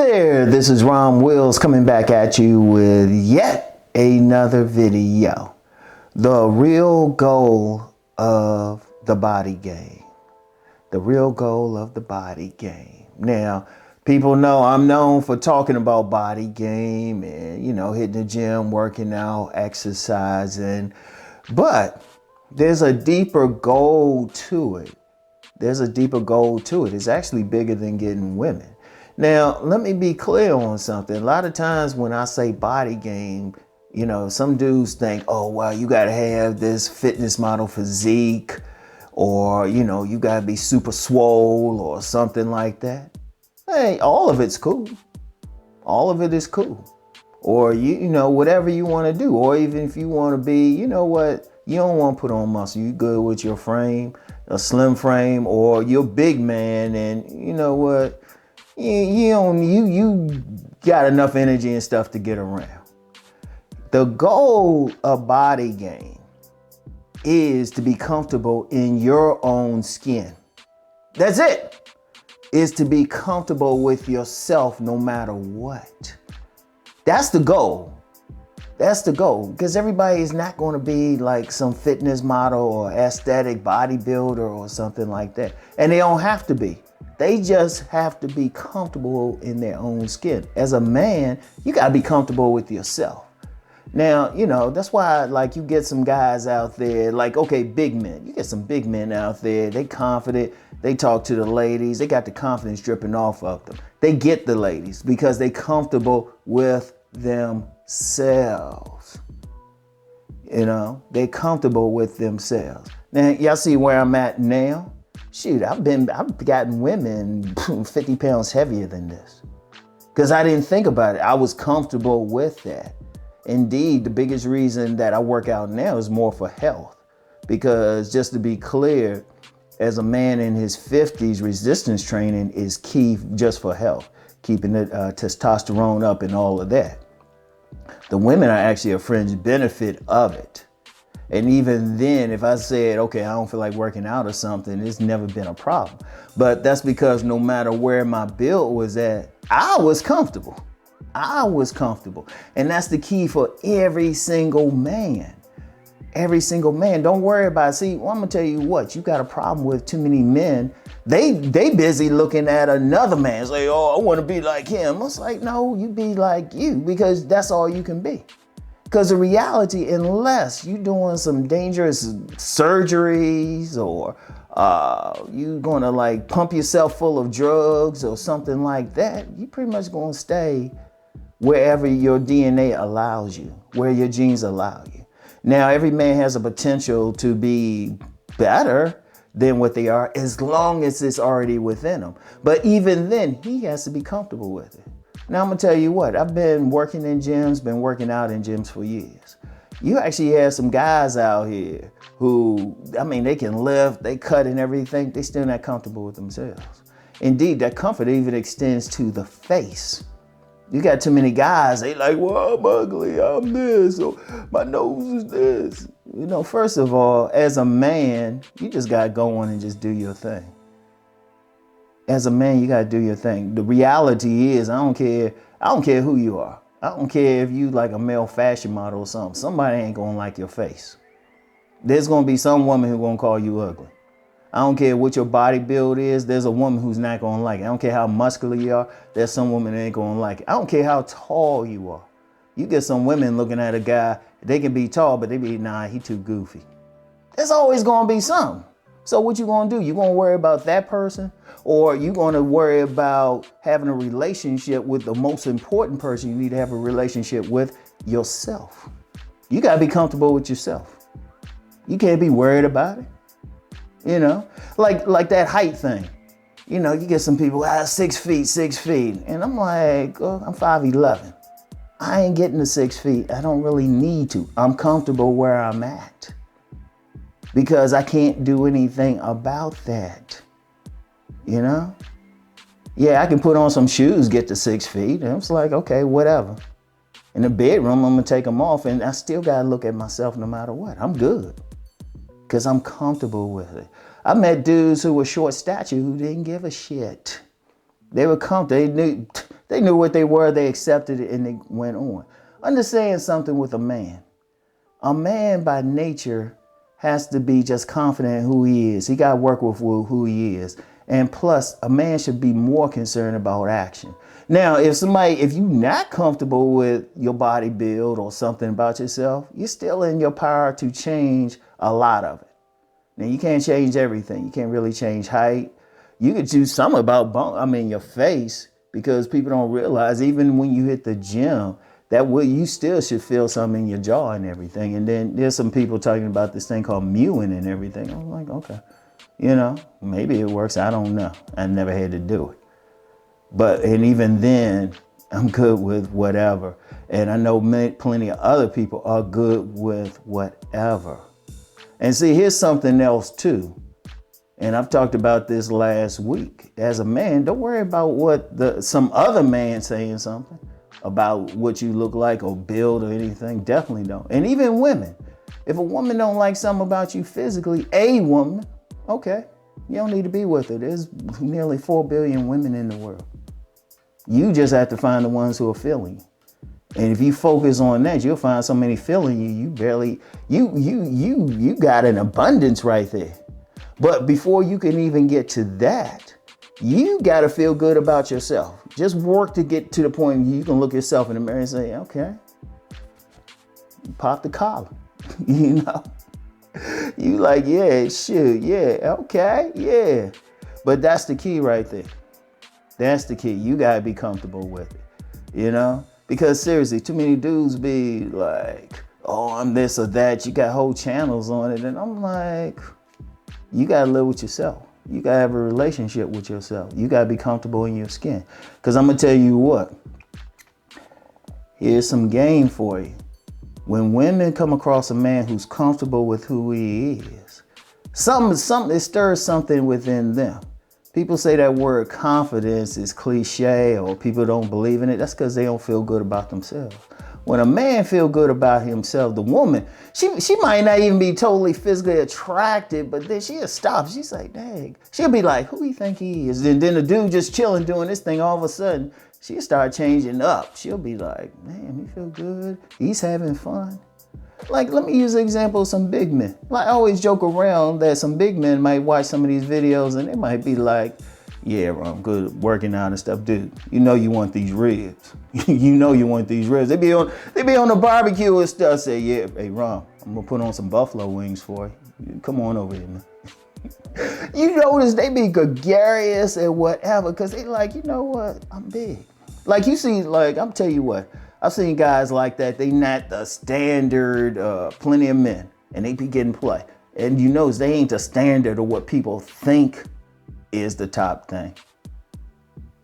there, this is Rom Wills coming back at you with yet another video. The real goal of the body game. The real goal of the body game. Now, people know I'm known for talking about body game and, hitting the gym, working out, exercising. But there's a deeper goal to it. It's actually bigger than getting women. Now, let me be clear on something. A lot of times when I say body game, some dudes think, oh, well, you got to have this fitness model physique or, you got to be super swole or something like that. Hey, all of it's cool. All of it is cool. Or, whatever you want to do. Or even if you want to be, you don't want to put on muscle. You good with your frame, a slim frame, or you're a big man and you know what? You got enough energy and stuff to get around. The goal of body game is to be comfortable in your own skin. That's it. Is to be comfortable with yourself no matter what. That's the goal. Because everybody is not going to be like some fitness model or aesthetic bodybuilder or something like that. And they don't have to be. They just have to be comfortable in their own skin. As a man, you got to be comfortable with yourself. Now, that's why you get some guys out there big men. You get some big men out there. They confident. They talk to the ladies. They got the confidence dripping off of them. They get the ladies because they comfortable with themselves. They comfortable with themselves. Now, y'all see where I'm at now? Shoot, I've gotten women 50 pounds heavier than this because I didn't think about it. I was comfortable with that. Indeed, the biggest reason that I work out now is more for health because just to be clear, as a man in his 50s, resistance training is key just for health, keeping the testosterone up and all of that. The women are actually a fringe benefit of it. And even then, if I said, okay, I don't feel like working out or something, it's never been a problem. But that's because no matter where my build was at, I was comfortable. And that's the key for every single man. Don't worry about it. See, I'm going to tell you what, you got a problem with too many men. They busy looking at another man. Say, oh, I want to be like him. It's like, no, you be like you because that's all you can be. Because the reality, unless you're doing some dangerous surgeries or you're going to pump yourself full of drugs or something like that, you pretty much going to stay wherever your DNA allows you, where your genes allow you. Now, every man has a potential to be better than what they are as long as it's already within them. But even then, he has to be comfortable with it. Now, I'm going to tell you what, I've been working in gyms, been working out in gyms for years. You actually have some guys out here who, they can lift, they cut and everything. They still not comfortable with themselves. Indeed, that comfort even extends to the face. You got too many guys, they like, well, I'm ugly, I'm this, or my nose is this. First of all, as a man, you just got to go on and just do your thing. As a man, you got to do your thing. The reality is, I don't care who you are. I don't care if you like a male fashion model or something. Somebody ain't going to like your face. There's going to be some woman who's going to call you ugly. I don't care what your body build is. There's a woman who's not going to like it. I don't care how muscular you are. There's some woman that ain't going to like it. I don't care how tall you are. You get some women looking at a guy, they can be tall, but they be, nah, he too goofy. There's always going to be something. So what you going to do? You going to worry about that person? Or you going to worry about having a relationship with the most important person you need to have a relationship with, yourself? You got to be comfortable with yourself. You can't be worried about it. Like that height thing. You get some people, 6 feet. And I'm like, oh, I'm 5'11". I ain't getting to 6 feet. I don't really need to. I'm comfortable where I'm at. Because I can't do anything about that. Yeah, I can put on some shoes, get to 6 feet. And it's like, okay, whatever. In the bedroom, I'm going to take them off. And I still got to look at myself no matter what. I'm good. Because I'm comfortable with it. I met dudes who were short stature who didn't give a shit. They were comfortable. They knew what they were, they accepted it, and they went on. Understand something with a man. A man by nature has to be just confident in who he is. He got to work with who he is. And plus, a man should be more concerned about action. Now, if you're not comfortable with your body build or something about yourself, you're still in your power to change a lot of it. Now, you can't change everything. You can't really change height. You could do something about your face, because people don't realize even when you hit the gym, you still should feel something in your jaw and everything. And then there's some people talking about this thing called mewing and everything. I'm like, okay, maybe it works. I don't know. I never had to do it. And even then, I'm good with whatever. And I know plenty of other people are good with whatever. And see, here's something else too. And I've talked about this last week. As a man, don't worry about what some other man saying something about what you look like or build or anything. Definitely don't. And even women. If a woman don't like something about you physically, a woman, okay, you don't need to be with her. There's nearly 4 billion women in the world. You just have to find the ones who are feeling you. And if you focus on that, you'll find so many feeling you. You got an abundance right there. But before you can even get to that, you got to feel good about yourself. Just work to get to the point where you can look yourself in the mirror and say, okay, pop the collar, You like, yeah, shoot, yeah, okay, yeah. But that's the key right there. That's the key. You got to be comfortable with it, Because seriously, too many dudes be like, oh, I'm this or that. You got whole channels on it. And I'm like, you got to live with yourself. You got to have a relationship with yourself. You got to be comfortable in your skin. Because I'm going to tell you what. Here's some game for you. When women come across a man who's comfortable with who he is, it stirs something within them. People say that word confidence is cliche or people don't believe in it. That's because they don't feel good about themselves. When a man feel good about himself, the woman, she might not even be totally physically attracted, but then she'll stop. She's like, dang. She'll be like, who do you think he is? And then the dude just chilling doing this thing, all of a sudden, she'll start changing up. She'll be like, man, he feel good. He's having fun. Like, let me use an example of some big men. Like, I always joke around that some big men might watch some of these videos and they might be like, yeah, I'm good working out and stuff. Dude, you want these ribs. You want these ribs. They be on the barbecue and stuff. Say, yeah, hey, Rom, I'm going to put on some buffalo wings for you. Come on over here, man. You notice they be gregarious and whatever because they like, you know what? I'm big. Like, you see, like, I'm tell you what. I've seen guys like that. They not the standard, plenty of men. And they be getting play. And you notice they ain't the standard of what people think is the top thing.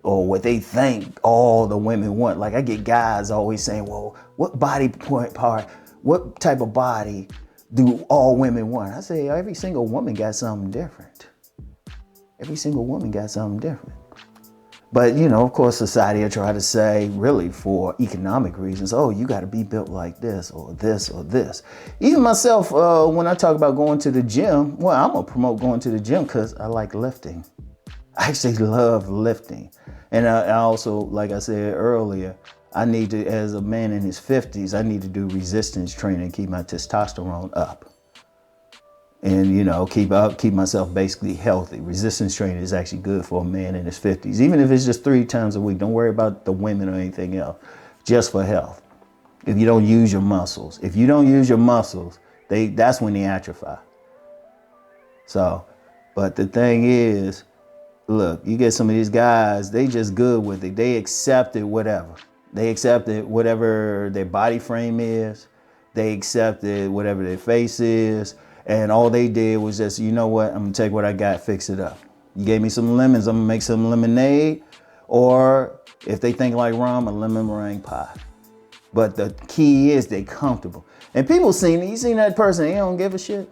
Or what they think all the women want. Like, I get guys always saying, well, what body part, what type of body do all women want? I say, every single woman got something different. Every single woman got something different. But, of course, society will try to say, really, for economic reasons, oh, you got to be built like this or this or this. Even myself, when I talk about going to the gym, well, I'm going to promote going to the gym because I like lifting. I actually love lifting. And I also, like I said earlier, I need to, as a man in his 50s, I need to do resistance training, keep my testosterone up. And, keep myself basically healthy. Resistance training is actually good for a man in his 50s. Even if it's just 3 times a week, don't worry about the women or anything else, just for health. If you don't use your muscles, that's when they atrophy. So, but the thing is, look, you get some of these guys, they just good with it. They accepted whatever. They accepted whatever their body frame is. They accepted whatever their face is. And all they did was just, you know what? I'm going to take what I got, fix it up. You gave me some lemons, I'm going to make some lemonade. Or if they think like Rom, a lemon meringue pie. But the key is they comfortable. And people you seen that person, they don't give a shit.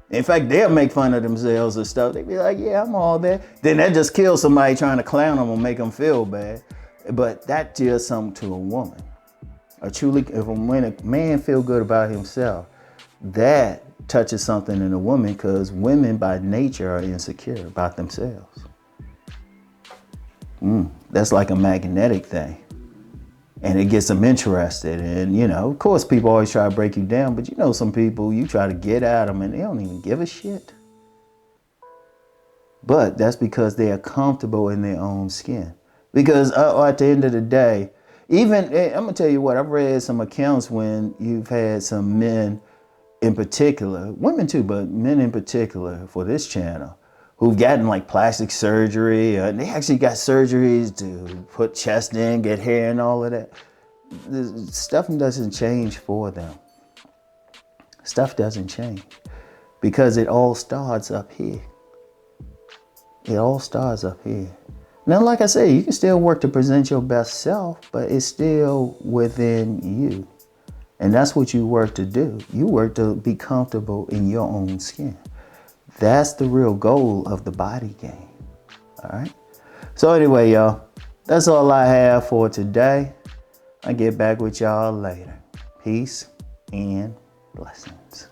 In fact, they'll make fun of themselves and stuff. They be like, yeah, I'm all that. Then that just kills somebody trying to clown them or make them feel bad. But that does something to a woman. When a man feel good about himself, that touches something in a woman because women by nature are insecure about themselves. That's like a magnetic thing. And it gets them interested. And, you know, of course, people always try to break you down. But you know, some people, you try to get at them and they don't even give a shit. But that's because they are comfortable in their own skin. Because at the end of the day, even, I'm going to tell you what, I've read some accounts when you've had some men in particular, women too, but men in particular for this channel, who've gotten like plastic surgery, and they actually got surgeries to put chest in, get hair and all of that. The stuff doesn't change for them. Stuff doesn't change because it all starts up here. It all starts up here. Now, like I say, you can still work to present your best self, but it's still within you. And that's what you work to do. You work to be comfortable in your own skin. That's the real goal of the body game. All right. So anyway, y'all, that's all I have for today. I'll get back with y'all later. Peace and blessings.